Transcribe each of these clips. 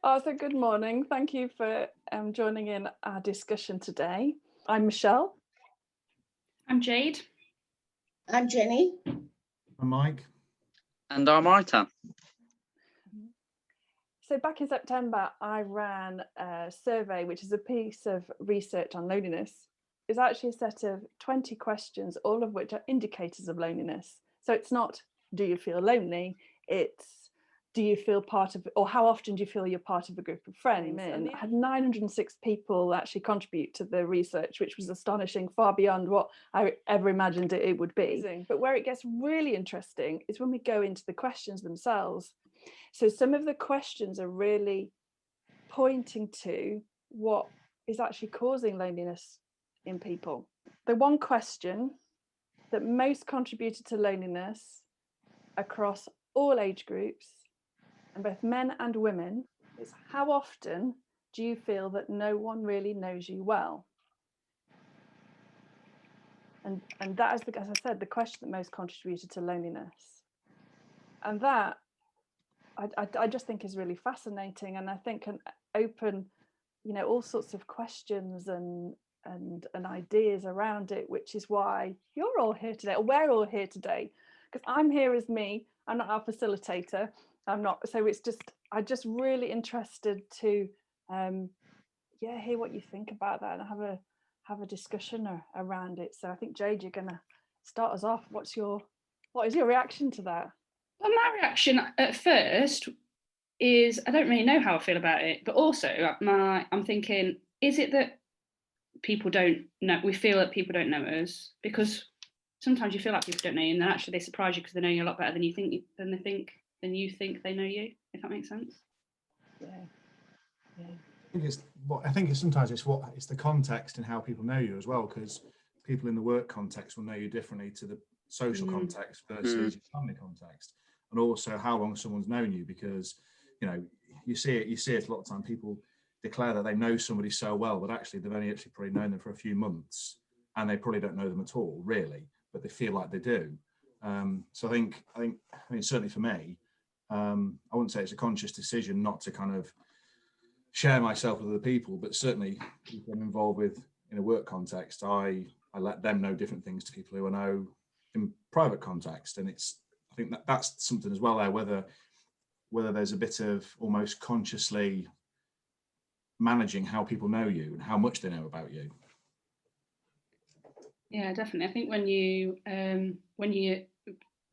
Oh, so good morning. Thank you for joining in our discussion today. I'm Michelle. I'm Jade. I'm Jenny. I'm Mike. And I'm Ita. So back in September, I ran a survey, which is a piece of research on loneliness. It's actually a set of 20 questions, all of which are indicators of loneliness. So it's not, do you feel lonely? It's, do you feel part of, or how often do you feel you're part of a group of friends? And I had 906 people actually contribute to the research, which was astonishing, far beyond what I ever imagined it would be. But where it gets really interesting is when we go into the questions themselves. So some of the questions are really pointing to what is actually causing loneliness in people. The one question that most contributed to loneliness across all age groups, and both men and women, is how often do you feel that no one really knows you well? And that is, as I said, the question that most contributed to loneliness. And that I just think is really fascinating, and I think can open, all sorts of questions and ideas around it, which is why you're all here today, or we're all here today, because I'm here as me. I'm not our facilitator. I'm not. So it's just, I'm just really interested to, hear what you think about that and have a discussion around it. So I think Jade, you're gonna start us off. What is your reaction to that? Well, my reaction at first is I don't really know how I feel about it, but also I'm thinking, is it that people don't know? We feel that people don't know us because sometimes you feel like people don't know you, and then actually they surprise you because they know you a lot better than you think they know you. If that makes sense. Yeah. I think it's sometimes it's the context and how people know you as well, because people in the work context will know you differently to the social context versus your family context, and also how long someone's known you, because you see it a lot of time. People declare that they know somebody so well, but actually they've only actually probably known them for a few months, and they probably don't know them at all, really, but they feel like they do. So I think certainly for me, I wouldn't say it's a conscious decision not to kind of share myself with other people, but certainly people I'm involved with in a work context, I let them know different things to people who I know in private context, and I think that's something as well there, whether there's a bit of almost consciously managing how people know you and how much they know about you. Yeah, definitely. I think when you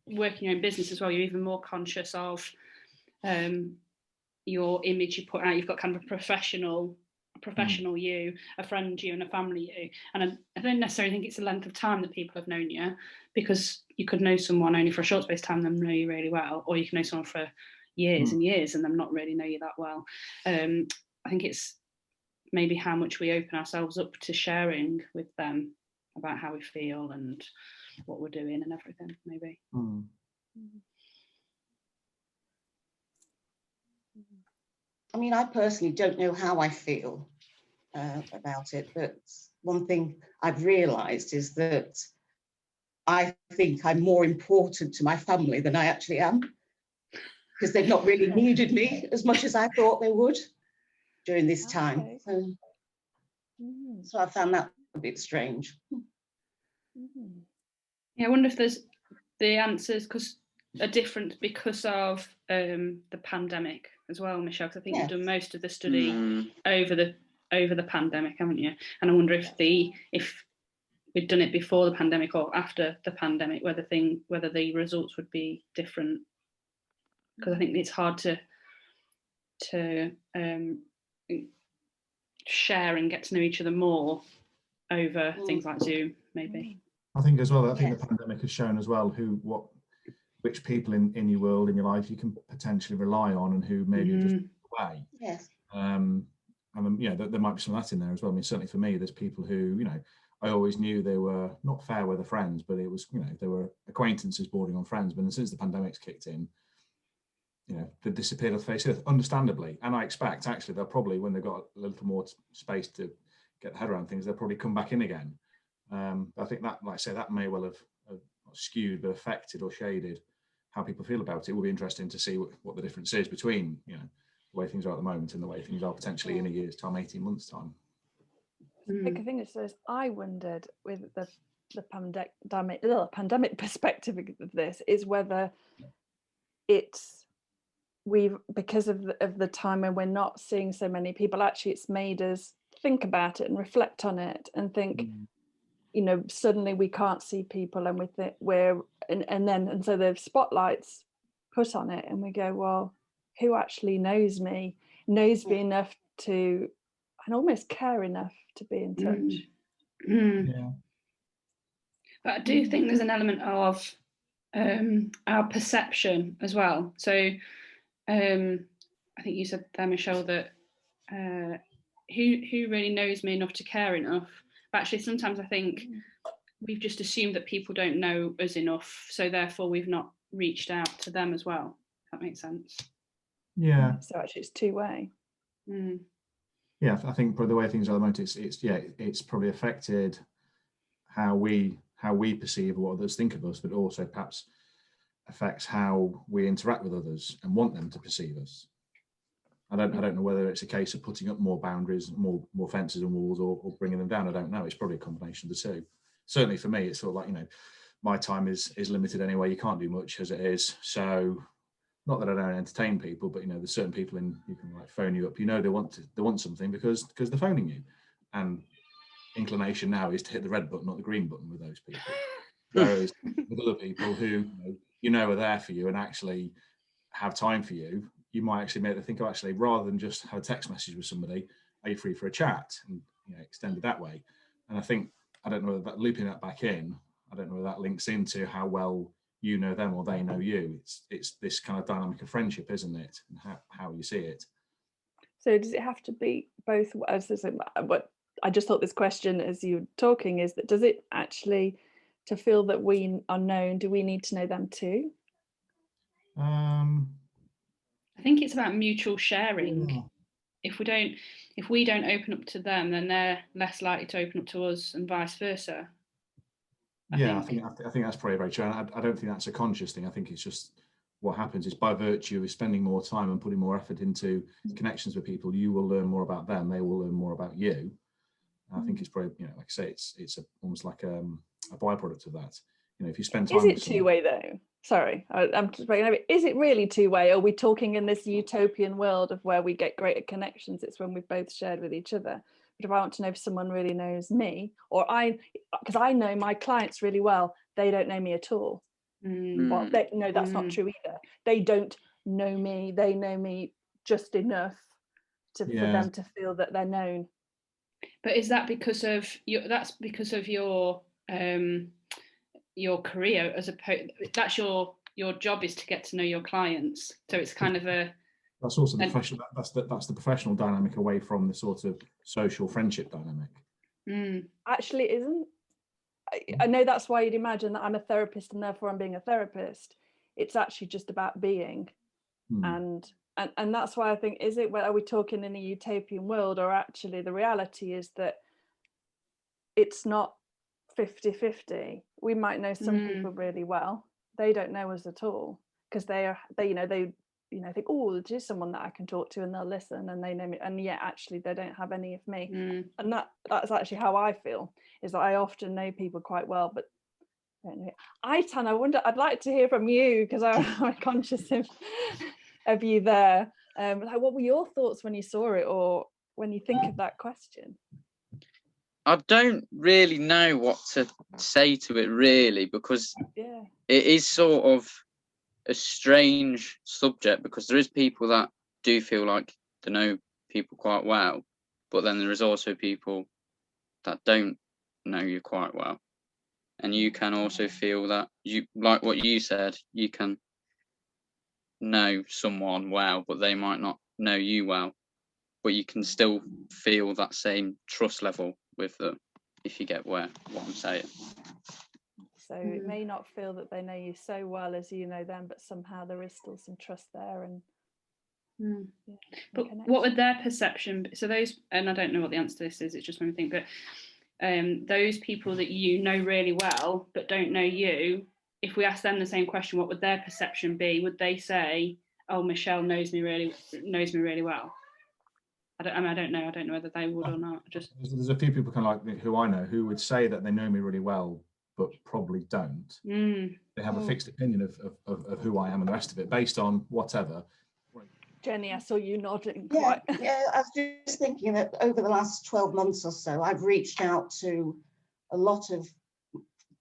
work in your own business as well, you're even more conscious of your image you put out. You've got kind of a professional you, a friend you, and a family you. And I don't necessarily think it's the length of time that people have known you, because you could know someone only for a short space of time and them know you really well, or you can know someone for years and years and them not really know you that well. I think it's maybe how much we open ourselves up to sharing with them about how we feel and what we're doing and everything, maybe. I mean, I personally don't know how I feel about it, but one thing I've realised is that I think I'm more important to my family than I actually am, because they've not really needed me as much as I thought they would during this time. So I found that a bit strange. Yeah, I wonder if there's the answers are different because of the pandemic as well, Michelle, because I think you've done most of the study over the pandemic, haven't you? And I wonder if we'd done it before the pandemic or after the pandemic, whether the results would be different. Because I think it's hard to share and get to know each other more over things like Zoom, maybe. I think as well, the pandemic has shown as well which people in your world, in your life, you can potentially rely on, and who maybe just away. Yes. And there might be some of that in there as well. I mean, certainly for me, there's people who, I always knew they were not fair weather friends, but it was, they were acquaintances bordering on friends. But since the pandemic's kicked in, they disappeared off the face of the earth, understandably. And I expect actually they'll probably, when they've got a little more space to get their head around things, they'll probably come back in again. I think that, like I say, that may well have skewed, but affected or shaded how people feel about it. It will be interesting to see what the difference is between, the way things are at the moment and the way things are potentially in a year's time, 18 months time. The thing is, I wondered with the pandemic perspective of this is whether it's because of the time when we're not seeing so many people, actually it's made us think about it and reflect on it and think, you know, suddenly we can't see people and we think and so the spotlight's put on it and we go, well, who actually knows me enough to, and almost care enough to be in touch. Yeah. But I do think there's an element of our perception as well. So I think you said there, Michelle, that who really knows me enough to care enough. But actually, sometimes I think we've just assumed that people don't know us enough, so therefore we've not reached out to them as well. If that makes sense. Yeah. So actually, it's two-way. Yeah, I think probably the way things are at the moment, it's probably affected how we perceive what others think of us, but also perhaps affects how we interact with others and want them to perceive us. I don't know whether it's a case of putting up more boundaries, more fences and walls, or bringing them down. I don't know. It's probably a combination of the two. Certainly for me, it's sort of like, you know, my time is limited anyway. You can't do much as it is. So not that I don't entertain people, but you know, there's certain people you can like phone you up. You know, they want something because they're phoning you, and inclination now is to hit the red button, not the green button with those people. Whereas with other people who you know are there for you and actually have time for you, you might actually make them think, oh, actually, rather than just have a text message with somebody, are you free for a chat, and extend it that way. And I think, I don't know whether that looping that back in, I don't know whether that links into how well you know them or they know you. It's this kind of dynamic of friendship, isn't it? And how you see it. So does it have to be both? What I just thought this question as you were talking is that, does it actually, to feel that we are known, do we need to know them too? I think it's about mutual sharing. Yeah. If we don't open up to them, then they're less likely to open up to us, and vice versa. I think that's probably very true. I don't think that's a conscious thing. I think it's just what happens is, by virtue of spending more time and putting more effort into connections with people, you will learn more about them. They will learn more about you. And I think it's probably, like I say, it's almost like a byproduct of that. If you spend time. Is it two-way though? Sorry, I'm just breaking over. Is it really two-way? Are we talking in this utopian world of where we get greater connections? It's when we've both shared with each other. But if I want to know if someone really knows me, or because I know my clients really well, they don't know me at all. Well, no, that's not true either. They don't know me. They know me just enough for them to feel that they're known. But is that because of your career, as opposed, that's your job is to get to know your clients, so it's kind of that's also the professional, that's the professional dynamic away from the sort of social friendship dynamic. Actually, it isn't. I know that's why you'd imagine that I'm a therapist and therefore I'm being a therapist. It's actually just about being. And that's why I think, are we talking in a utopian world, or actually the reality is that it's not 50-50. We might know some people really well. They don't know us at all, because they think, oh, there's someone that I can talk to and they'll listen and they know me, and yet actually they don't have any of me. And that's actually how I feel, is that I often know people quite well, but Aitan, I'd like to hear from you, because I'm conscious of you there. What were your thoughts when you saw it, or when you think of that question? I don't really know what to say to it, really, because it is sort of a strange subject, because there is people that do feel like they know people quite well, but then there is also people that don't know you quite well. And you can also feel that, you, like what you said, you can know someone well, but they might not know you well, but you can still feel that same trust level with them, if you get what I'm saying. So it may not feel that they know you so well as you know them, but somehow there is still some trust there. And but what would their perception be? So those, and I don't know what the answer to this is, it's just when we think, but those people that you know really well but don't know you, if we ask them the same question, what would their perception be? Would they say, oh, Michelle knows me really well. I don't know whether they would or not. Just there's a few people kind of like who I know who would say that they know me really well, but probably don't. They have a fixed opinion of who I am and the rest of it based on whatever. Jenny, I saw you nodding. Yeah, I was just thinking that over the last 12 months or so, I've reached out to a lot of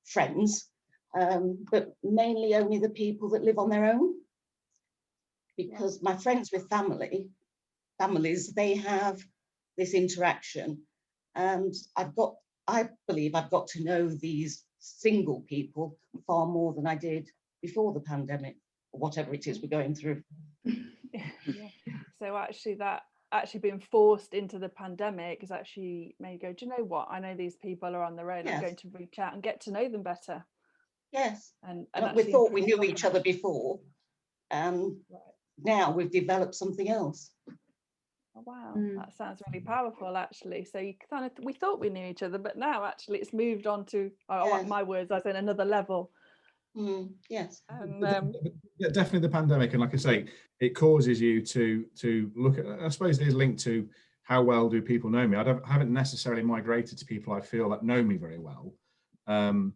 friends, but mainly only the people that live on their own. Because my friends with families, they have this interaction, and I believe I've got to know these single people far more than I did before the pandemic, or whatever it is we're going through. Yeah. So actually being forced into the pandemic has actually made you go, do you know what? I know these people are on their own. Yes. I'm going to reach out and get to know them better. Yes. And we thought we knew each other before, and now we've developed something else. Oh, wow, that sounds really powerful, actually. So you kind of, we thought we knew each other, but now actually it's moved on to, my words, I said another level. Yes. Yeah, definitely the pandemic, and like I say, it causes you to look at. I suppose it is linked to how well do people know me. I haven't necessarily migrated to people I feel that know me very well, and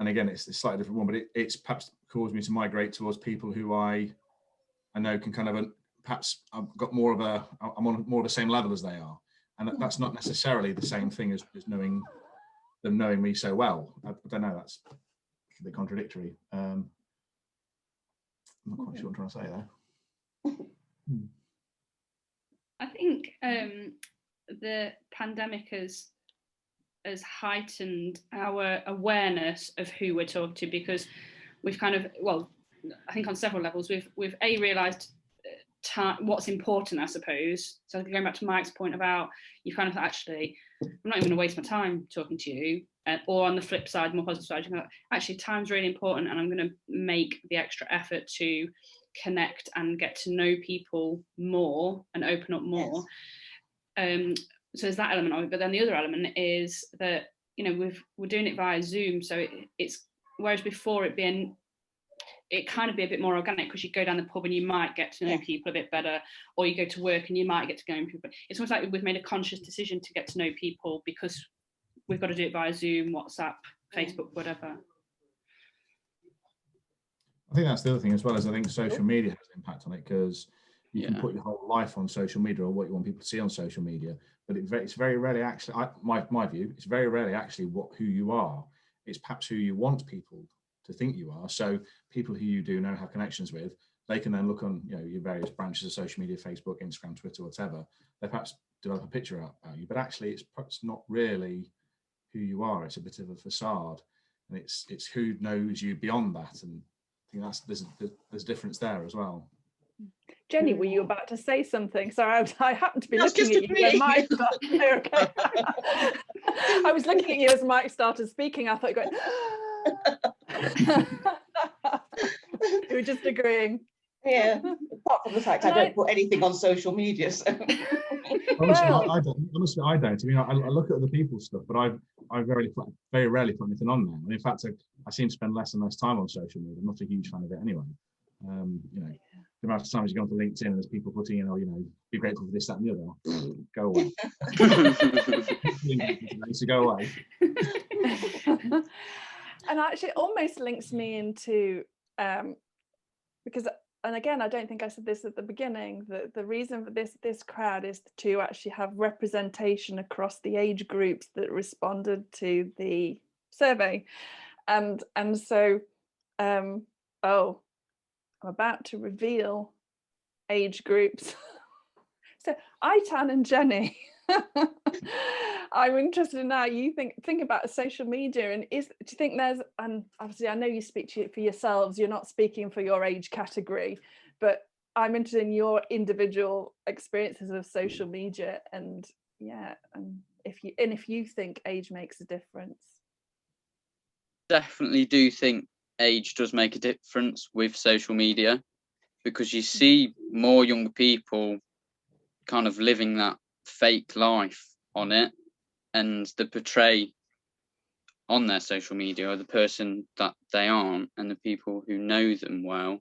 again, it's a slightly different one, but it's perhaps caused me to migrate towards people who I know can kind of perhaps I've got more of I'm on more of the same level as they are, and that's not necessarily the same thing as knowing me so well. I don't know. That's a bit contradictory. I'm not quite sure what I'm trying to say there. I think the pandemic has heightened our awareness of who we're talking to, because we've kind of, I think on several levels, we've realised what's important, I suppose. So going back to Mike's point about, you kind of actually, I'm not even going to waste my time talking to you, or on the flip side, more positive side, you go, actually time's really important, and I'm going to make the extra effort to connect and get to know people more and open up more. Yes. So there's that element of it, but then the other element is that, we're doing it via Zoom, so it's whereas before it kind of be a bit more organic, because you go down the pub and you might get to know people a bit better, or you go to work and you might get to know people. It's almost like we've made a conscious decision to get to know people because we've got to do it via Zoom, WhatsApp, Facebook, whatever. I think that's the other thing as well, as I think social media has an impact on it, because you can put your whole life on social media or what you want people to see on social media, but it's very rarely actually, my view, it's very rarely actually who you are. It's perhaps who you want people to think you are. So people who you do know have connections with, they can then look on your various branches of social media, Facebook, Instagram, Twitter, whatever. They perhaps develop a picture about you, but actually it's perhaps not really who you are. It's a bit of a facade, and it's who knows you beyond that. And I think there's a difference there as well. Jenny, were you about to say something? Sorry, I happened to be looking at you when Mike started. Okay. I was looking at you as Mike started speaking. I thought you were going. You were just agreeing. Yeah, apart from the fact I don't put anything on social media. So. Honestly, I don't. I mean, I look at other people's stuff, but I very rarely put anything on there. And in fact, I seem to spend less and less time on social media. I'm not a huge fan of it anyway. The amount of times you go onto LinkedIn and there's people putting be grateful for this, that, and the other. Go away. So go away. And actually, it almost links me into because, and again, I don't think I said this at the beginning, the reason for this crowd is to actually have representation across the age groups that responded to the survey, and so I'm about to reveal age groups. So Aitan and Jenny, I'm interested in how you think about social media, and do you think there's, and obviously I know you speak for yourselves, you're not speaking for your age category, but I'm interested in your individual experiences of social media, and if you think age makes a difference. Definitely do think age does make a difference with social media, because you see more younger people kind of living that fake life on it, and they portray on their social media or the person that they aren't, and the people who know them well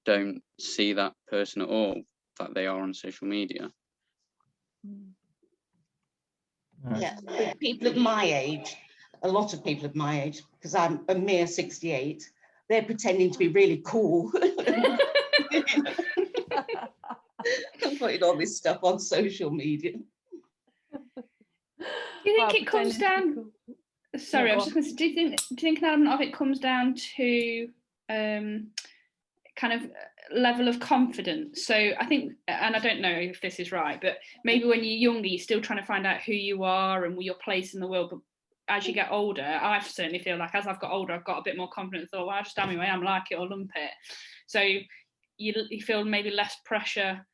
don't see that person at all that they are on social media. Yeah, people of my age, a lot of people of my age, because I'm a mere 68, they're pretending to be really cool. And putting all this stuff on social media. Do you think it comes down? Sorry, I was just going to say, do you think an element of it comes down to kind of level of confidence? So I think, and I don't know if this is right, but maybe when you're younger, you're still trying to find out who you are and your place in the world. But as you get older, I certainly feel like as I've got older, I've got a bit more confidence. Thought, well, I just am who I am, like it or lump it. So you feel maybe less pressure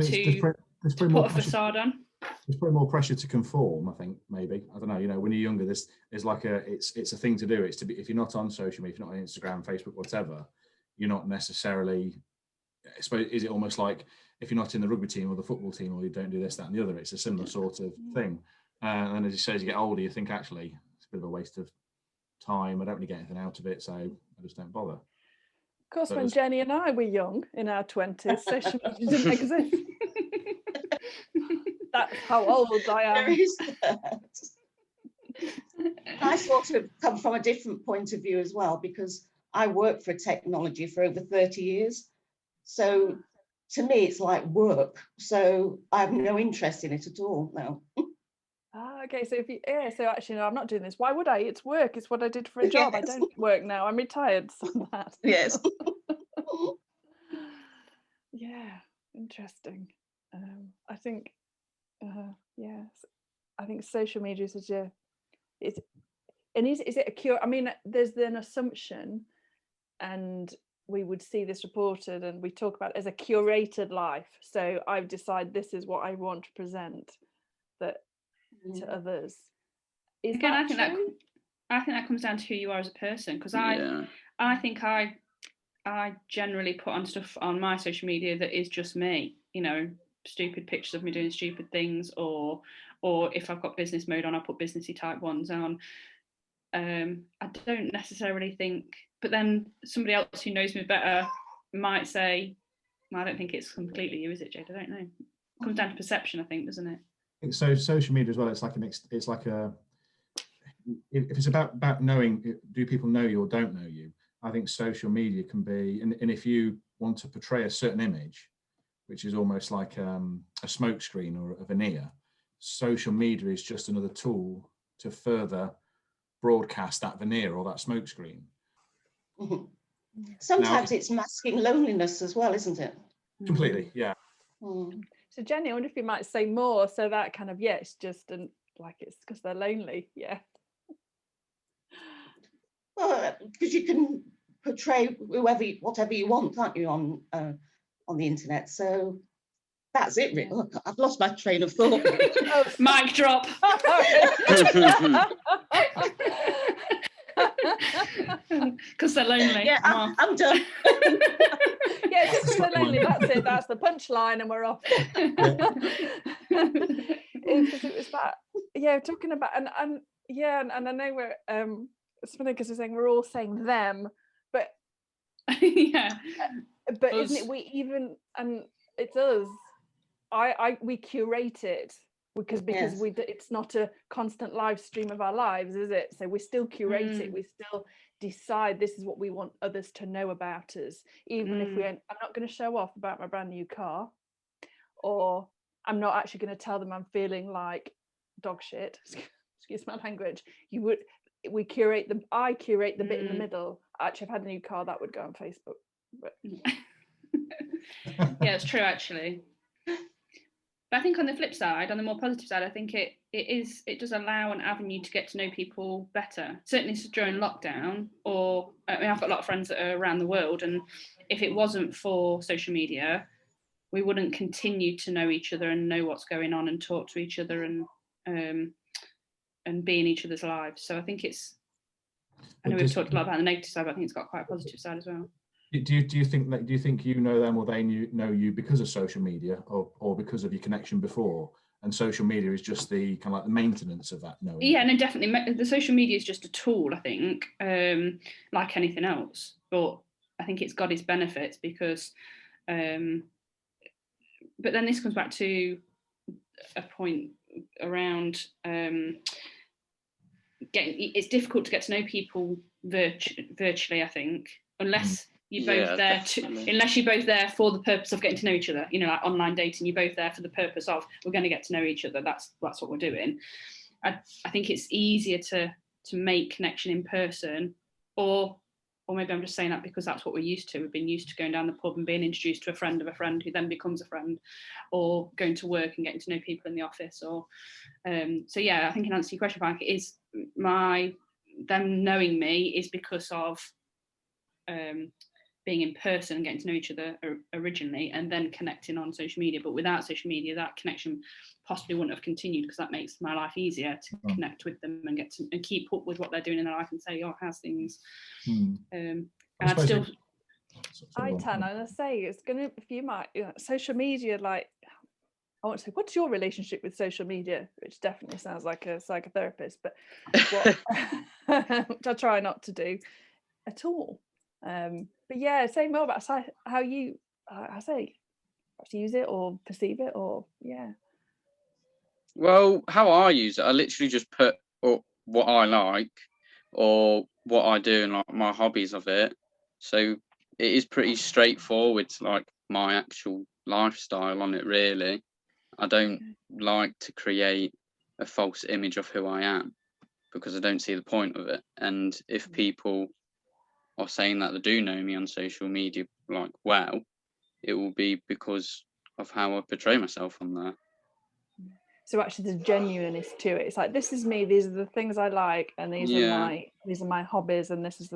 to put a facade on. There's probably more pressure to conform, I think, maybe. I don't know, you know, when you're younger, there's like it's a thing to do. It's to be, if you're not on social media, if you're not on Instagram, Facebook, whatever, you're not necessarily, I suppose, is it almost like if you're not in the rugby team or the football team, or you don't do this, that and the other, it's a similar sort of thing. And as you say, as you get older, you think actually it's a bit of a waste of time. I don't really get anything out of it, so I just don't bother. Of course, when Jenny and I were young, in our 20s, social media didn't exist. That's how old I am. There is that. I sort of come from a different point of view as well, because I worked for technology for over 30 years. So to me, it's like work. So I have no interest in it at all now. Okay, so so actually, no, I'm not doing this. Why would I? It's work. It's what I did for a job. Yes. I don't work now. I'm retired. So that. Yes. Yeah, interesting. I think, yes, I think social media is is it a cure? I mean, there's an assumption, and we would see this reported, and we talk about it as a curated life. So I've decided this is what I want to present that to others. Is Again, that true? I think that comes down to who you are as a person, because I think I generally put on stuff on my social media that is just me, you know, stupid pictures of me doing stupid things, or if I've got business mode on, I put businessy type ones on. I don't necessarily think, but then somebody else who knows me better might say, well, I don't think it's completely you, is it, Jade? I don't know. It comes down to perception, I think, doesn't it? So social media as well, it's like if it's about knowing, do people know you or don't know you? I think social media can be, and if you want to portray a certain image, which is almost like a smokescreen or a veneer, social media is just another tool to further broadcast that veneer or that smokescreen. Sometimes it's masking loneliness as well, isn't it? Completely, yeah. So Jenny, I wonder if you might say more, so that kind of, it's just like it's because they're lonely, yeah. Well, because you can portray whatever you want, can't you, on the internet? So that's it, really. Oh, I've lost my train of thought. Mic drop. Because they're lonely. Yeah, I'm done. Yeah, just because they're lonely. That's it. That's the punchline, and we're off. It was that. Yeah, talking about and I know we're it's funny because we're saying we're all saying them, but yeah, but us. Isn't it we even, and it's us. We curate it because Yes. it's not a constant live stream of our lives, is it? So we still curate it. We still decide this is what we want others to know about us, even if I'm not going to show off about my brand new car, or I'm not actually going to tell them I'm feeling like dog shit. Excuse my language. I curate the bit in the middle. Actually, I've had a new car, that would go on Facebook. But yeah, it's true actually. But I think on the flip side, on the more positive side, I think it does allow an avenue to get to know people better. Certainly during lockdown, or I mean, I've got a lot of friends that are around the world, and if it wasn't for social media, we wouldn't continue to know each other and know what's going on and talk to each other and be in each other's lives. So I think I know we've talked a lot about the negative side, but I think it's got quite a positive side as well. Do you think you know them, or they know you because of social media, or because of your connection before, and social media is just the kind of like the maintenance of that knowing? Yeah, no, definitely. The social media is just a tool, I think, like anything else. But I think it's got its benefits because, but then this comes back to a point around it's difficult to get to know people virtually, I think, unless you're both there unless you're both there for the purpose of getting to know each other, you know, like online dating, you're both there for the purpose of we're going to get to know each other, that's what we're doing. I think it's easier to make connection in person, or maybe I'm just saying that because that's what we're used to. We've been used to going down the pub and being introduced to a friend of a friend who then becomes a friend, or going to work and getting to know people in the office. Or so yeah, I think in answer to your question, Frank, it is them knowing me is because of being in person and getting to know each other originally, and then connecting on social media. But without social media, that connection possibly wouldn't have continued, because that makes my life easier to connect with them and get to and keep up with what they're doing in their life and say, oh, how's things? And I'd still. I say it's gonna, if you might, social media, like, I want to say, what's your relationship with social media? Which definitely sounds like a psychotherapist, but what, which I try not to do at all. But yeah, say more about how you, I say, use it or perceive it, or yeah. Well, how I use it, I literally just put up what I like or what I do and like my hobbies of it. So it is pretty straightforward to like my actual lifestyle on it, really. I don't like to create a false image of who I am, because I don't see the point of it. And if people are saying that they do know me on social media, like, well, it will be because of how I portray myself on there. So actually there's genuineness to it. It's like, this is me, these are the things I like, and these are my hobbies, and this is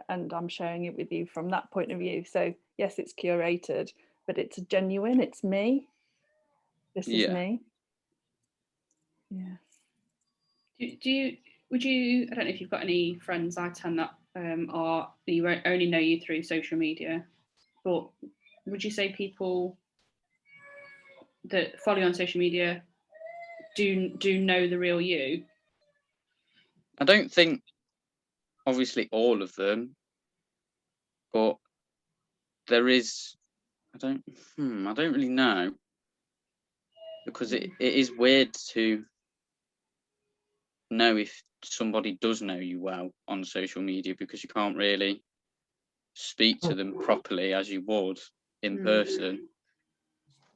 and I'm sharing it with you from that point of view. So yes, it's curated, but it's genuine, it's me. This is me. Yeah. Would you, I don't know if you've got any friends, I tend that are you only know you through social media, but would you say people that follow you on social media do know the real you? I don't think, obviously, all of them, but there is. I don't really know, because it is weird to know if somebody does know you well on social media, because you can't really speak to them properly as you would in person.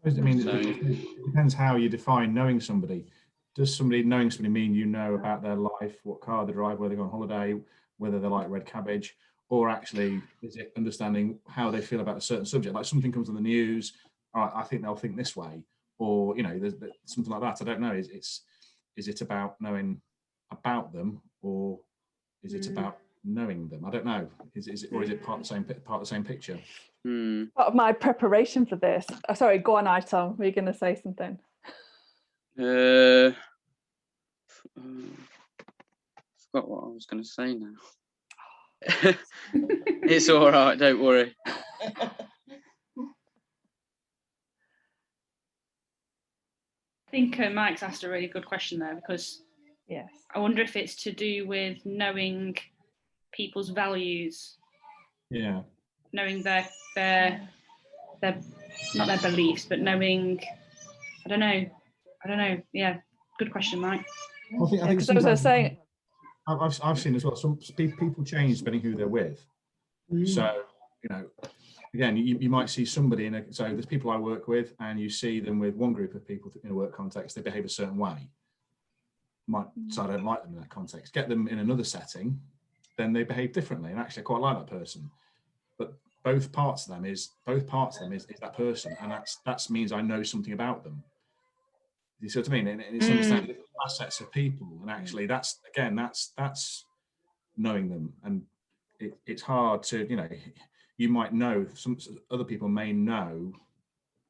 I mean, it depends how you define knowing somebody. Does knowing somebody mean you know about their life, what car they drive, where they go on holiday, whether they like red cabbage, or actually is it understanding how they feel about a certain subject? Like something comes on the news, I think they'll think this way, or there's something like that. I don't know. Is it about knowing about them, or is it about knowing them? I don't know. Is it, or is it part of the same picture? Part of my preparation for this. Sorry, go on, Tom. Were you going to say something? Forgot what I was going to say now. It's all right, don't worry. I think Mike's asked a really good question there, because yes, I wonder if it's to do with knowing people's values. Yeah. Knowing their not their beliefs, but knowing, I don't know. Yeah, good question, Mike. I think as I was saying, I've seen as well. Some people change depending who they're with. So again, you might see somebody so there's people I work with, and you see them with one group of people in a work context, they behave a certain way. So I don't like them in that context. Get them in another setting, then they behave differently, and actually I quite like that person. But both parts of them is that person, and that means I know something about them. You see what I mean? And it's understanding different facets of people, and actually that's knowing them. And it's hard to, you might know, some other people may know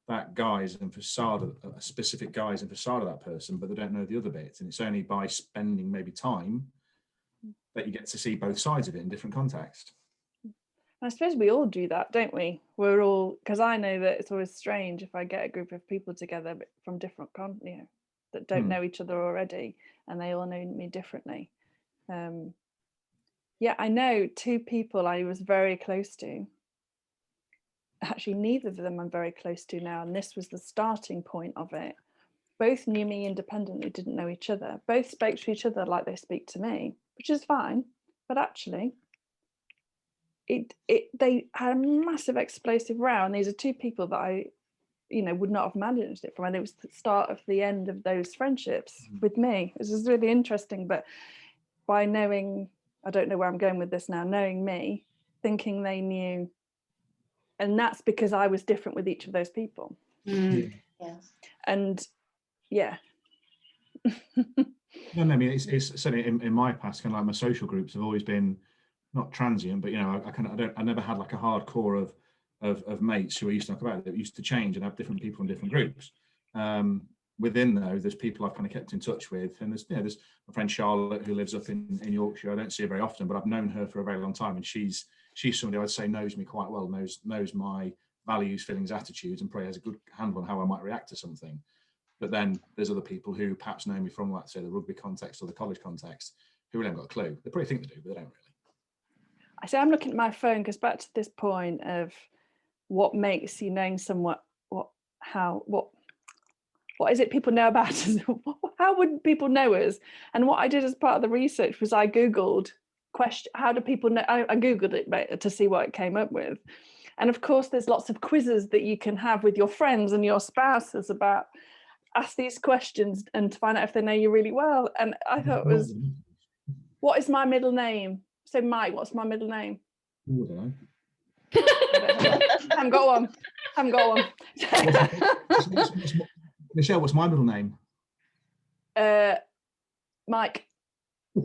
that guise and facade, a specific guise and facade of that person, but they don't know the other bits. And it's only by spending maybe time that you get to see both sides of it in different contexts. I suppose we all do that, don't we? We're all, because I know that it's always strange if I get a group of people together from different that don't know each other already, and they all know me differently. I know two people I was very close to, actually neither of them I'm very close to now, and this was the starting point of it. Both knew me independently, didn't know each other. Both spoke to each other like they speak to me, which is fine. But actually, they had a massive explosive row, and these are two people that I, would not have managed it from. And it was the start of the end of those friendships with me. This is really interesting. But by knowing, I don't know where I'm going with this now, knowing me, thinking they knew, and that's because I was different with each of those people. Yes. And yeah. No, I mean, it's certainly in my past, kind of like my social groups have always been not transient, but I never had like a hardcore of mates who I used to talk about that used to change and have different people in different groups. Within though, there's people I've kind of kept in touch with, and there's my friend Charlotte who lives up in Yorkshire. I don't see her very often, but I've known her for a very long time, and she's somebody I'd say knows me quite well, knows my values, feelings, attitudes, and probably has a good handle on how I might react to something. But then there's other people who perhaps know me from, like, say, the rugby context or the college context, who really haven't got a clue. They probably think they do, but they don't really. I say I'm looking at my phone because back to this point of what makes you knowing someone, what is it people know about us? How would people know us? And what I did as part of the research was I Googled how do people know? I Googled it to see what it came up with. And of course, there's lots of quizzes that you can have with your friends and your spouses about ask these questions and to find out if they know you really well. And I thought it was, what is my middle name? So Mike, what's my middle name? Ooh, I don't know. I haven't got one. Michelle, what's my middle name? Mike.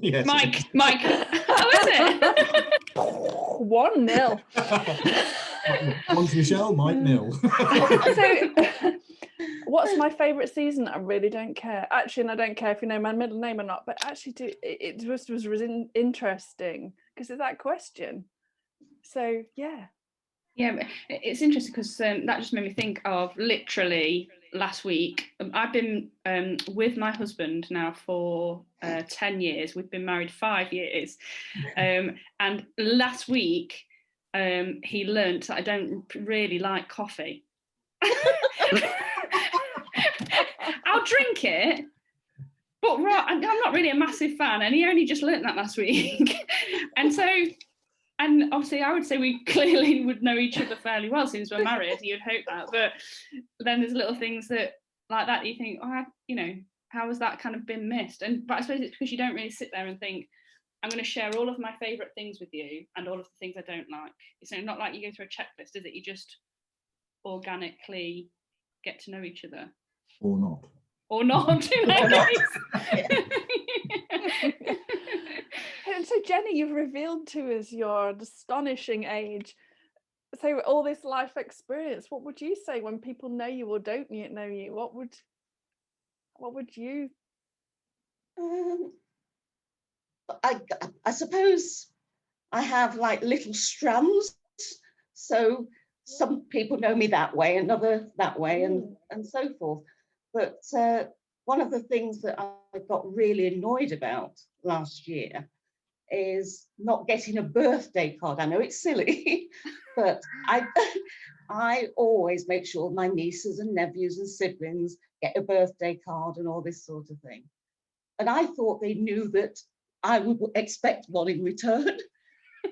Yes. Mike. How is it? 1-0. One's Michelle, Mike 0. So, what's my favourite season? I really don't care. Actually, and I don't care if you know my middle name or not, but actually it just was interesting because of that question. So, yeah. Yeah, it's interesting because that just made me think of literally last week. I've been with my husband now for 10 years. We've been married 5 years. And last week, he learnt that I don't really like coffee. I'll drink it, but I'm not really a massive fan. And he only just learnt that last week. And obviously, I would say we clearly would know each other fairly well since we're married. You'd hope that, but then there's little things that like that you think, how has that kind of been missed? But I suppose it's because you don't really sit there and think, I'm going to share all of my favourite things with you and all of the things I don't like. It's not like you go through a checklist, is it? You just organically get to know each other. Or not. Or not. Who knows? And so, Jenny, you've revealed to us your astonishing age. So, all this life experience, what would you say when people know you or don't know you? What would you? I suppose I have like little strands. So some people know me that way, another that way, and so forth. But one of the things that I got really annoyed about last year is not getting a birthday card. I know it's silly, but I always make sure my nieces and nephews and siblings get a birthday card and all this sort of thing. And I thought they knew that I would expect one in return.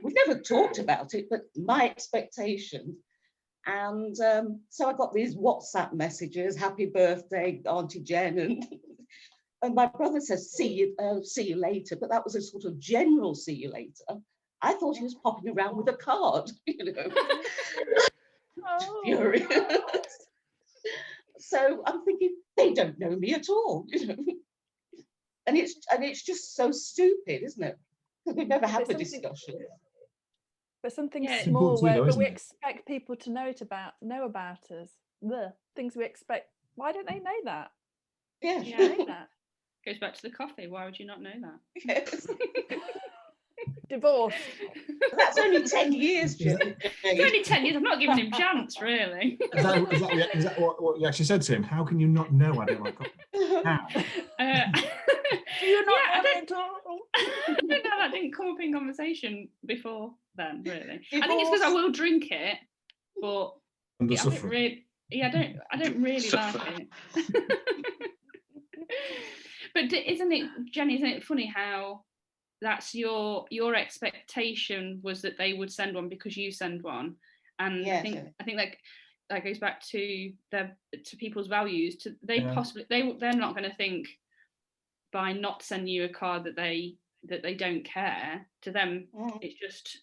We've never talked about it, but my expectation. And so I got these WhatsApp messages, happy birthday, Auntie Jen, and my brother says, see you later, but that was a sort of general see you later. I thought he was popping around with a card, Oh. Furious. So I'm thinking, they don't know me at all, And it's just so stupid, isn't it? Because we've never had the discussion. But something Yeah, small but we it? expect people to know about us. The things we expect. Why don't they know that? Yeah. Know that. Goes back to the coffee. Why would you not know that? Yes. Divorce. That's only 10 years, Jim. It's only 10 years. I'm not giving him a chance, really. Is that what you actually said to him? How can you not know I don't like coffee? How? You're not I don't know. That didn't come up in conversation before then, really. I think it's because I will drink it, but Under I suffering. don't really like it. But isn't it, Jenny, isn't it funny how that's your expectation was that they would send one because you send one, and Yes, I think that goes back to people's values. They're not going to think by not sending you a card that they don't care. To them, it's just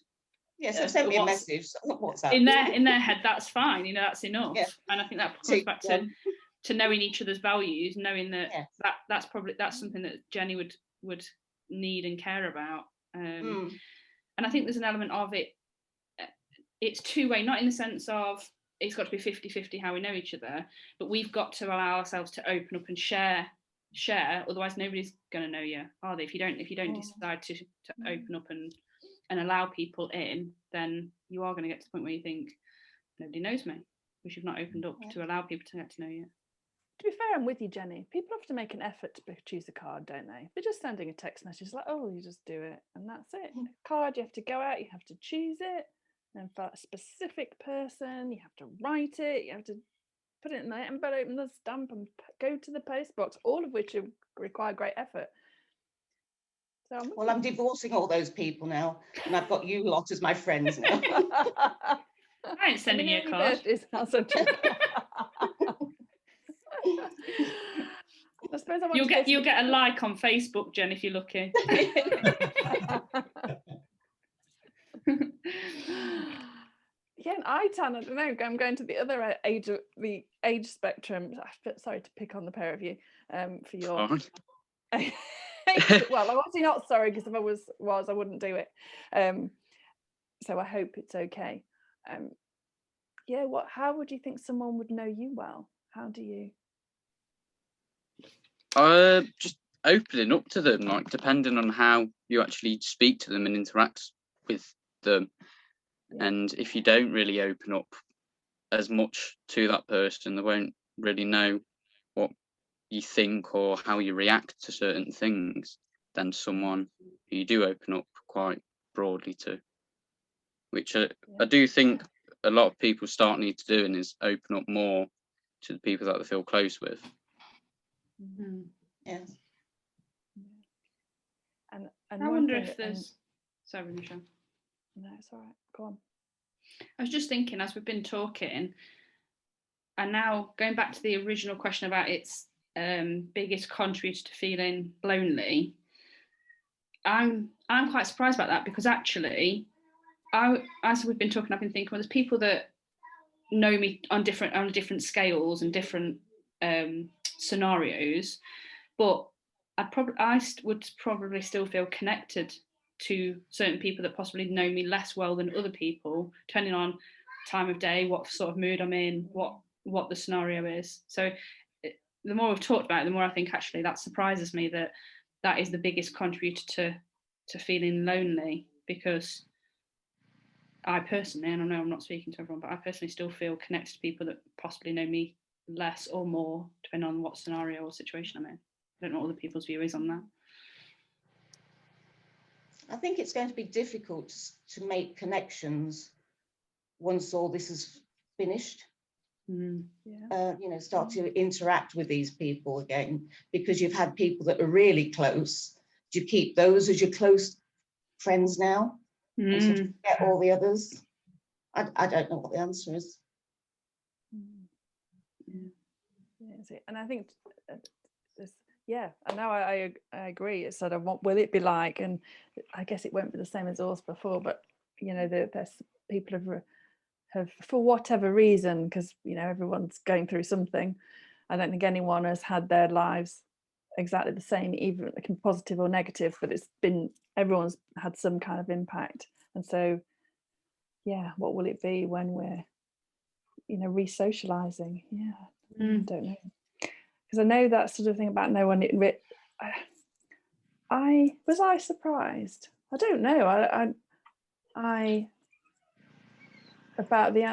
so send me a message. What's that? In their head, that's fine. That's enough. Yeah. And I think that comes back to knowing each other's values, knowing that that's something that Jenny would need and care about. And I think there's an element of it. It's two-way, not in the sense of it's got to be 50-50 how we know each other, but we've got to allow ourselves to open up and share. Otherwise, nobody's going to know you, are they? If you don't decide to open up and allow people in, then you are going to get to the point where you think nobody knows me, because you've not opened up to allow people to get to know you. To be fair, I'm with you, Jenny. People have to make an effort to choose a card, don't they? They're just sending a text message like, oh, you just do it, and that's it. A card, you have to go out, you have to choose it, and for a specific person, you have to write it, you have to put it in the envelope and the stamp and go to the post box, all of which require great effort. So I'm divorcing all those people now, and I've got you lot as my friends now. I ain't sending you a card. I suppose you'll get a like on Facebook, Jen, if you're lucky. Yeah, and I don't know. I'm going to the other age spectrum. Sorry to pick on the pair of you for your. Well, I'm obviously not sorry, because if I was, I wouldn't do it. So I hope it's okay. Yeah. How would you think someone would know you well? How do you? Just opening up to them, like depending on how you actually speak to them and interact with them. And if you don't really open up as much to that person, they won't really know what you think or how you react to certain things than someone who you do open up quite broadly to, which I do think a lot of people need to do, and is open up more to the people that they feel close with. Yes. And I wonder if there's... Sorry, Michelle. No, it's all right. Go on. I was just thinking, as we've been talking, and now going back to the original question about its biggest contributor to feeling lonely, I'm quite surprised about that, because actually, as we've been talking, I've been thinking, well, there's people that know me on different scales and different scenarios, but I would probably still feel connected to certain people that possibly know me less well than other people, depending on time of day, what sort of mood I'm in, what the scenario is. So the more we've talked about it, the more I think actually that surprises me that is the biggest contributor to feeling lonely, because I personally, and I know I'm not speaking to everyone, but I personally still feel connected to people that possibly know me less or more, depending on what scenario or situation I'm in. I don't know what other people's view is on that. I think it's going to be difficult to make connections once all this is finished. Start to interact with these people again, because you've had people that are really close. Do you keep those as your close friends now? And sort of forget all the others? I don't know what the answer is. And I think and now I agree. It's sort of, what will it be like? And I guess it won't be the same as ours before, but there's people have for whatever reason, because everyone's going through something. I don't think anyone has had their lives exactly the same, even positive or negative, but everyone's had some kind of impact. And so what will it be when we're re-socializing? I don't know, because I know that sort of thing about no one. I surprised? I don't know. I about the.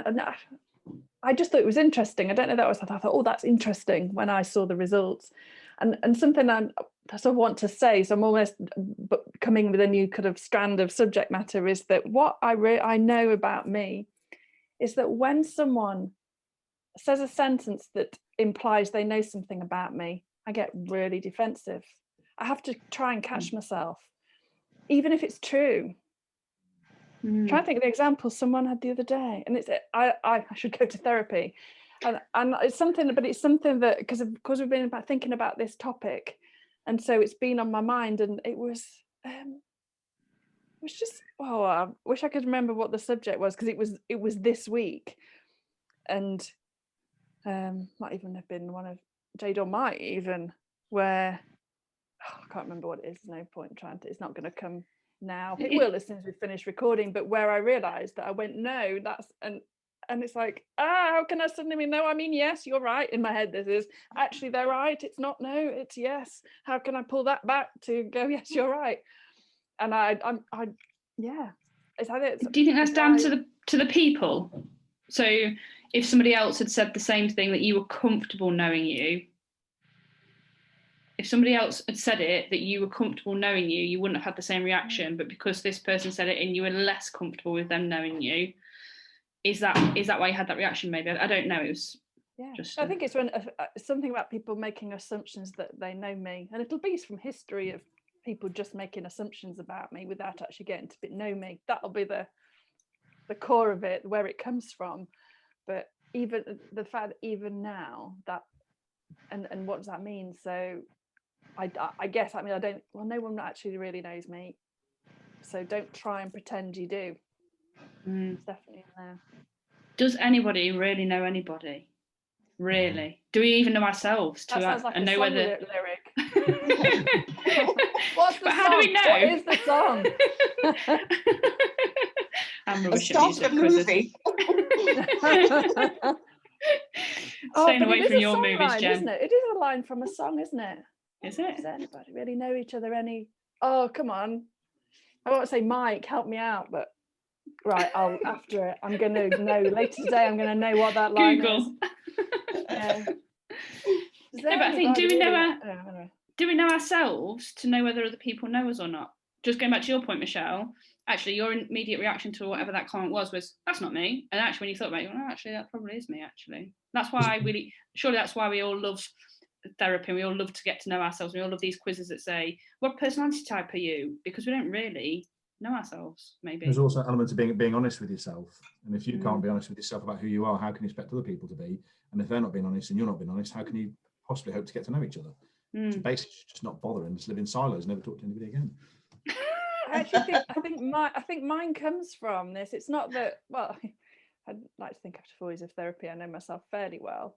I just thought it was interesting. I don't know. I thought, oh, that's interesting when I saw the results, and something I sort of want to say. So I'm almost coming with a new kind of strand of subject matter. Is that what I know about me? Is that when someone says a sentence that implies they know something about me, I get really defensive. I have to try and catch myself, even if it's true. Trying to think of the example someone had the other day, and it's I should go to therapy, and it's something that because of course we've been thinking about this topic, and so it's been on my mind, and it was just, oh, I wish I could remember what the subject was, because it was this week, and might even have been one of Jade, or might even, where I can't remember what it is. There's no point trying to, it's not going to come now. It will as soon as we finish recording, but where I realized that I went, no, that's, and it's like, how can I suddenly mean, no, I mean, yes, you're right. In my head, this is actually, they're right. It's not no, it's yes. How can I pull that back to go, yes, you're right? And yeah. Do you think that's down to the people? So if somebody else had said the same thing, that you were comfortable knowing you, if somebody else had said it, that you were comfortable knowing you, you wouldn't have had the same reaction. But because this person said it and you were less comfortable with them knowing you, is that why you had that reaction? Maybe, I don't know. It was just. I think it's when something about people making assumptions that they know me, and it'll be from history of people just making assumptions about me without actually getting to know me. That'll be the core of it, where it comes from. But even the fact that even now that, and what does that mean? So I guess, I mean, no one actually really knows me, so don't try and pretend you do. It's definitely in there. Does anybody really know anybody? Really? Do we even know ourselves? That sounds like a know song whether... lyric. What's the but song? How do we know? What is the song? I'm A rubbish at start music a movie. Staying away from your line, movies, Jen. Isn't it? It is a line from a song, isn't it? Is it? Does anybody really know each other? Oh, come on. I won't say Mike, help me out, but right, after it, I'm going to know later today. I'm going to know what that line Google. is. Yeah. No, but I think, do we know ourselves to know whether other people know us or not? Just going back to your point, Michelle, actually your immediate reaction to whatever that comment was that's not me. And actually when you thought about it, actually that probably is me, actually. That's why surely that's why we all love therapy, and we all love to get to know ourselves. We all love these quizzes that say, what personality type are you? Because we don't really know ourselves, maybe. There's also an element of being honest with yourself. And if you can't be honest with yourself about who you are, how can you expect other people to be? And if they're not being honest and you're not being honest, how can you possibly hope to get to know each other? So basically just not bother and just live in silos, never talk to anybody again. I think mine comes from this. It's not that, well, I'd like to think after 4 years of therapy I know myself fairly well,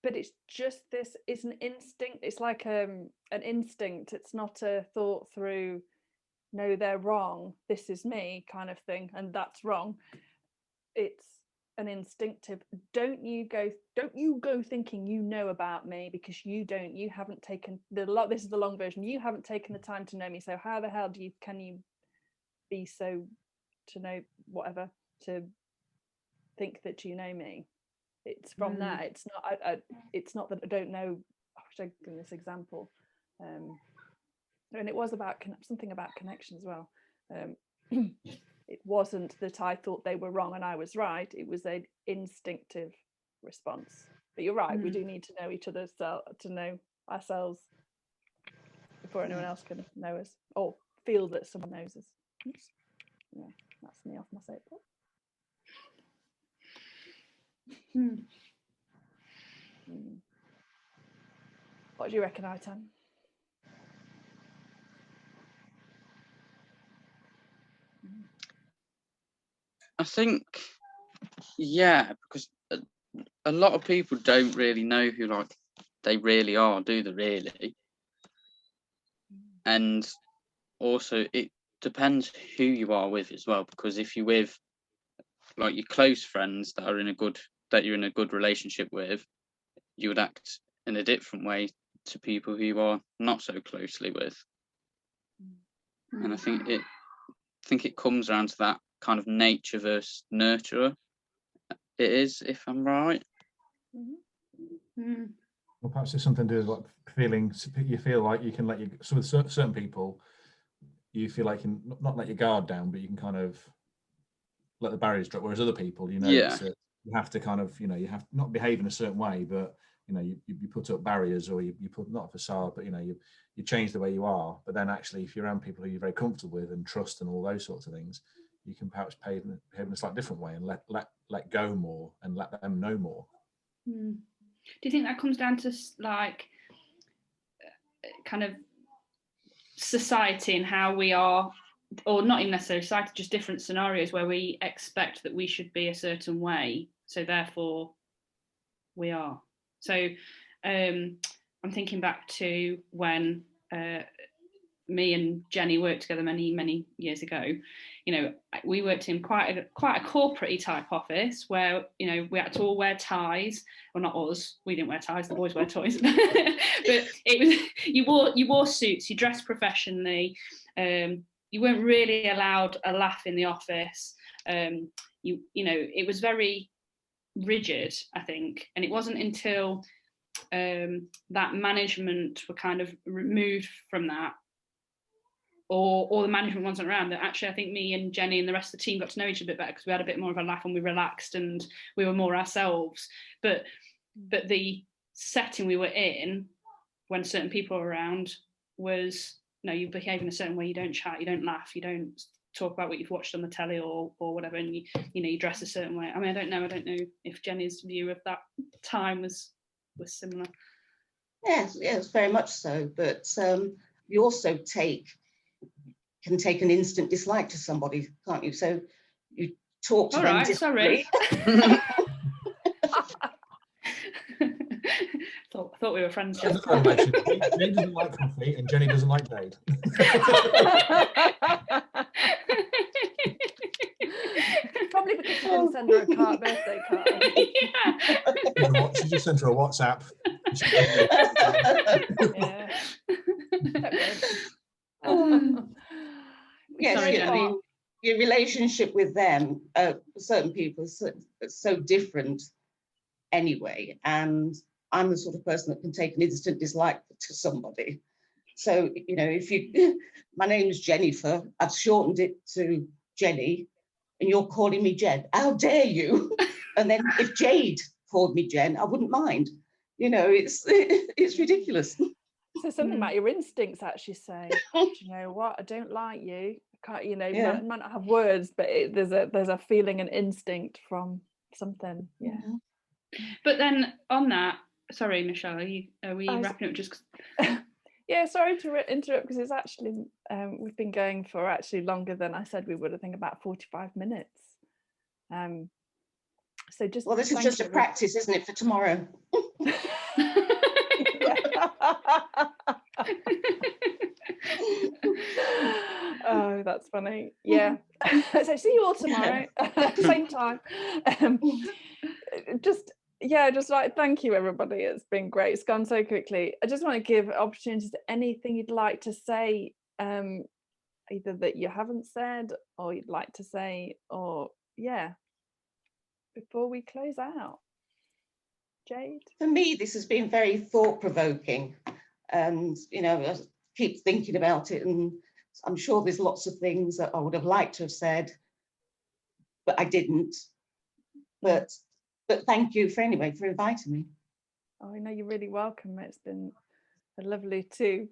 but it's just this, it's an instinct. It's like an instinct. It's not a thought through, no, they're wrong, this is me kind of thing, and that's wrong. It's an instinctive, don't you go thinking you know about me, because you haven't taken this is the long version, you haven't taken the time to know me, so how the hell can you be so to know whatever, to think that you know me. It's from that. It's not that I don't know. I wish I'd given this example, and it was about something about connection as well. It wasn't that I thought they were wrong and I was right. It was an instinctive response. But you're right, we do need to know each other to know ourselves before anyone else can know us or feel that someone knows us. Oops. Yeah, that's me off my soapbox. What do you reckon, Aitan? I think, yeah, because a lot of people don't really know who they really are, do they really? And also it depends who you are with as well, because if you're with your close friends that you're in a good relationship with, you would act in a different way to people who you are not so closely with. And I think it comes around to that kind of nature versus nurturer. It is, if I'm right. Well, perhaps it's something to do with you feel like you can so with certain people, you feel like you can not let your guard down, but you can kind of let the barriers drop. Whereas other people, Yeah. that you have to kind of, you have to not behave in a certain way, but you put up barriers, or you put not a facade, but you change the way you are. But then actually, if you're around people who you're very comfortable with and trust and all those sorts of things, you can perhaps behave in a slightly different way and let go more and let them know more. Do you think that comes down to like kind of society and how we are, or not even necessarily society, just different scenarios where we expect that we should be a certain way, so therefore we are? So I'm thinking back to when me and Jenny worked together many years ago. We worked in quite a corporate-y type office where we had to all wear ties. Well, not us, we didn't wear ties, the boys wear ties. But it was you wore suits, you dressed professionally, you weren't really allowed a laugh in the office. It was very rigid, I think. And it wasn't until that management were kind of removed from that, or the management wasn't around, that actually I think me and Jenny and the rest of the team got to know each other a bit better, because we had a bit more of a laugh and we relaxed and we were more ourselves. But the setting we were in when certain people were around was, no, you behave in a certain way, you don't chat, you don't laugh, you don't talk about what you've watched on the telly or whatever, and you dress a certain way. I mean, I don't know if Jenny's view of that time was similar. Yes, very much so. But you also can take an instant dislike to somebody, can't you? So you talk to all them right, differently. Sorry. thought we were friends. Jade doesn't like coffee and Jenny doesn't like Jade. Probably because she didn't send her a birthday card. Yeah. She just sent her a WhatsApp. Yes, Sorry, Jenny. Your relationship with them, certain people, is so different anyway. And I'm the sort of person that can take an instant dislike to somebody. So, if my name's Jennifer, I've shortened it to Jenny, and you're calling me Jen. How dare you? And then if Jade called me Jen, I wouldn't mind. It's ridiculous. So something about your instincts actually say, do you know what? I don't like you. I can't, might not have words, but there's a feeling, an instinct from something. Yeah. But then on that, sorry, Michelle, are we wrapping up just? Yeah, sorry to interrupt, because it's actually we've been going for actually longer than I said we would. I think about 45 minutes. So just this is just a practice, isn't it, for tomorrow? Oh, that's funny. Yeah. So see you all tomorrow, same time. Just like, thank you everybody, it's been great, it's gone so quickly. I just want to give opportunities to anything you'd like to say, either that you haven't said or you'd like to say, or before we close out. Jade? For me, this has been very thought-provoking, and I keep thinking about it, and I'm sure there's lots of things that I would have liked to have said, but I didn't. But thank you for inviting me. Oh, I know, you're really welcome. It's been lovely to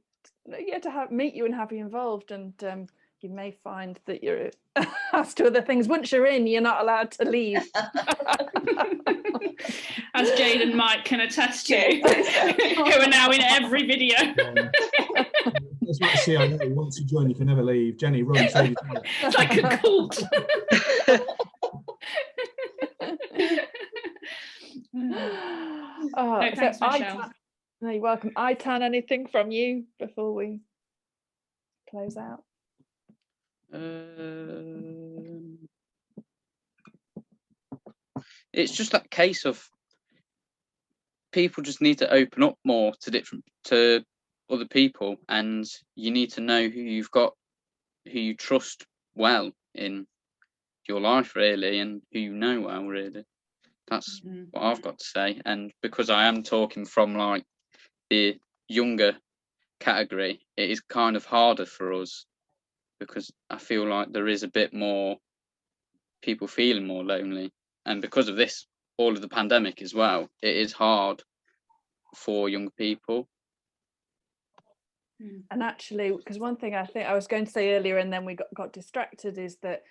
meet you and have you involved, and you may find that you're asked to other things. Once you're in, you're not allowed to leave. As Jade and Mike can attest to, who are now in every video. It's like CIA. Once you join, you can never leave. Jenny, run. It's like a cult. No, thanks, Michelle. No, you're welcome. Tan, anything from you before we close out? It's just that case of people just need to open up more to other people, and you need to know who you trust well in your life, really, and who you know well, really. That's what I've got to say. And because I am talking from like the younger category, it is kind of harder for us, because I feel like there is a bit more people feeling more lonely, and because of this all of the pandemic as well. It is hard for young people. And actually, because one thing I think I was going to say earlier and then we got distracted is that,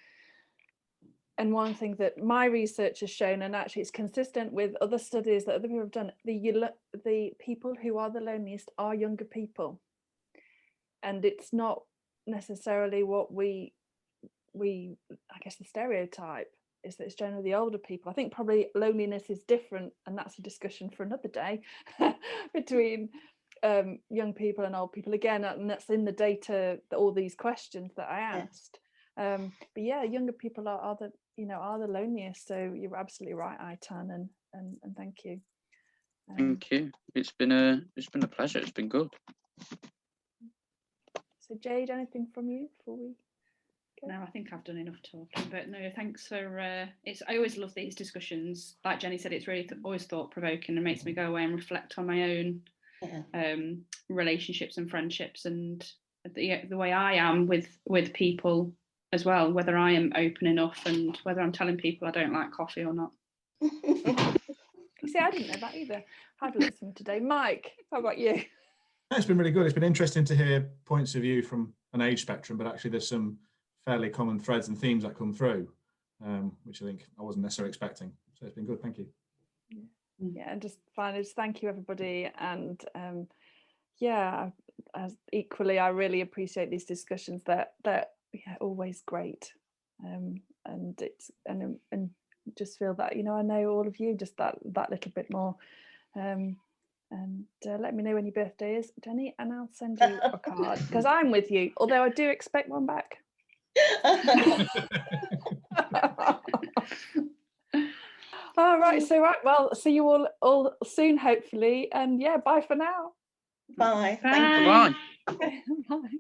and one thing that my research has shown, and actually it's consistent with other studies that other people have done, the people who are the loneliest are younger people. And it's not necessarily what we I guess the stereotype is that it's generally the older people. I think probably loneliness is different, and that's a discussion for another day between young people and old people again, and that's in the data, all these questions that I asked. But yeah, younger people are the loneliest, so you're absolutely right, Aitan, and thank you. Thank you. It's been a pleasure. It's been good. So Jade, anything from you before we go? No, I think I've done enough talking, but no, thanks for I always love these discussions. Like Jenny said, it's really always thought-provoking and makes me go away and reflect on my own relationships and friendships, and the way I am with people as well, whether I am open enough and whether I'm telling people I don't like coffee or not. You see, I didn't know that either. I've learned something today. Mike, how about you? It's been really good. It's been interesting to hear points of view from an age spectrum, but actually there's some fairly common threads and themes that come through, which I think I wasn't necessarily expecting. So it's been good. Thank you. Yeah, and just finally, just thank you everybody, and as equally, I really appreciate these discussions. They're always great, and it's and just feel that I know all of you just that little bit more. And let me know when your birthday is, Jenny, and I'll send you a card because I'm with you, although I do expect one back. All right, so well, see you all soon, hopefully, and yeah, bye for now. Bye. Bye. Thank you. Bye. Bye.